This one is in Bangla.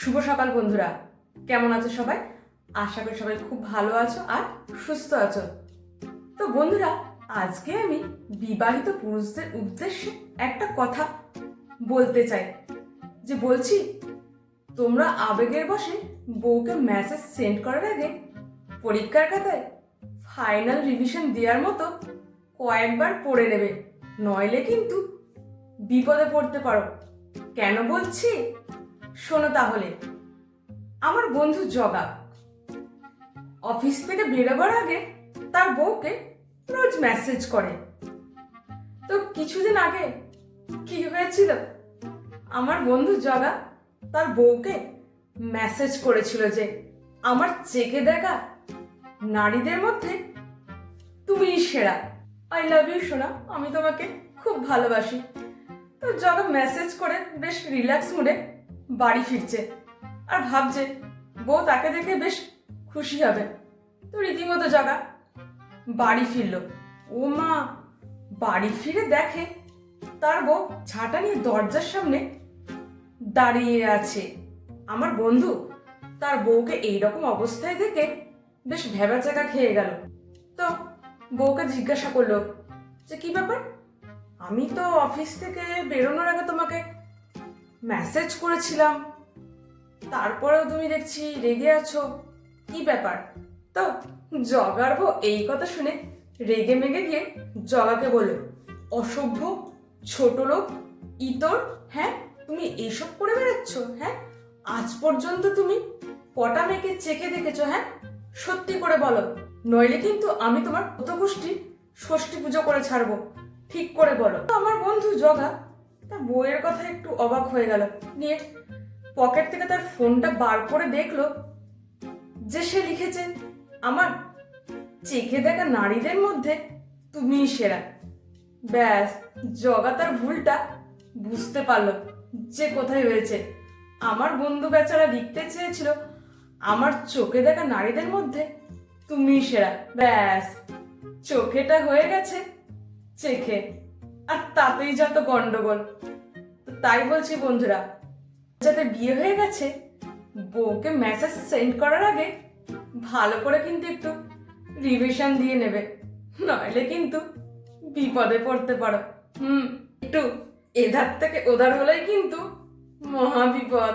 শুভ সকাল বন্ধুরা, কেমন আছো সবাই? আশা করি সবাই খুব ভালো আছো আর সুস্থ আছো। তো বন্ধুরা, আজকে আমি বিবাহিত পুরুষদের উদ্দেশ্যে একটা কথা বলতে চাই। বলছি, তোমরা আবেগের বশে বউকে মেসেজ সেন্ড করার আগে পরীক্ষার খাতায় ফাইনাল রিভিশন দেওয়ার মতো কয়েকবার পড়ে নেবে, নইলে কিন্তু বিপদে পড়তে পারো। কেন বলছি শোনো তাহলে। আমার বন্ধু জগা অফিস থেকে বেরোবার আগে তার বউকে রোজ মেসেজ করে। তো কিছুদিন আগে কি হয়েছিল, আমার বন্ধু জগা তার বউকে মেসেজ করেছিল যে আমার চেকে দেখা নারীদের মধ্যে তুমিই সেরা, আই লাভ ইউ সোনা, আমি তোমাকে খুব ভালোবাসি। তো জগা মেসেজ করে বেশ রিল্যাক্স মুডে বাড়ি ফিরছে আর ভাবছে বউ তাকে দেখে বেশ খুশি হবে। তো রীতিমতো জগা বাড়ি ফিরল। ও মা, বাড়ি ফিরে দেখে তার বউ ঝাঁটা নিয়ে দরজার সামনে দাঁড়িয়ে আছে। আমার বন্ধু তার বউকে এইরকম অবস্থায় দেখে বেশ ভ্যাবাচ্যাকা খেয়ে গেল। তো বউকে জিজ্ঞাসা করলো যে কি ব্যাপার, আমি তো অফিস থেকে বেরোনোর আগে তোমাকে মেসেজ করেছিলাম, তারপরেও তুমি দেখছি রেগে আছো, কি ব্যাপার? তো জগার বউ এই কথা শুনে রেগে মেগে গিয়ে জগাকে বলল, অসভ্য, ছোট লোক, ইতর, হ্যাঁ তুমি এইসব করে বেড়াচ্ছ? হ্যাঁ, আজ পর্যন্ত তুমি কটা মেয়েকে চেখে দেখেছো? হ্যাঁ, সত্যি করে বলো, নইলে কিন্তু আমি তোমার পুতগোষ্ঠী ষষ্ঠী পুজো করে ছাড়বো, ঠিক করে বলো। আমার বন্ধু জগা তার বউয়ের কথা একটু অবাক হয়ে গেল, নিয়ে পকেট থেকে তার ফোনটা বার করে দেখলো যে সে লিখেছে, আমার চেখে দেখা নারীদের মধ্যে তুমিই সেরা। ব্যাস, জগা তার ভুলটা বুঝতে পারলো যে কোথায় হয়েছে। আমার বন্ধু বেচারা লিখতে চেয়েছিল আমার চোখে দেখা নারীদের মধ্যে তুমিই সেরা, ব্যাস চোখেটা হয়ে গেছে চেখে, আর তাতেই যত গন্ডগোল। তাই বলছি বন্ধুরা, যাতে বিয়ে হয়ে গেছে বউকে মেসেজ সেন্ড করার আগে ভালো করে কিন্তু একটু রিভিশন দিয়ে নেবে, নইলে কিন্তু বিপদে পড়তে পারো। একটু এধার থেকে ওধার হলেই কিন্তু মহা বিপদ।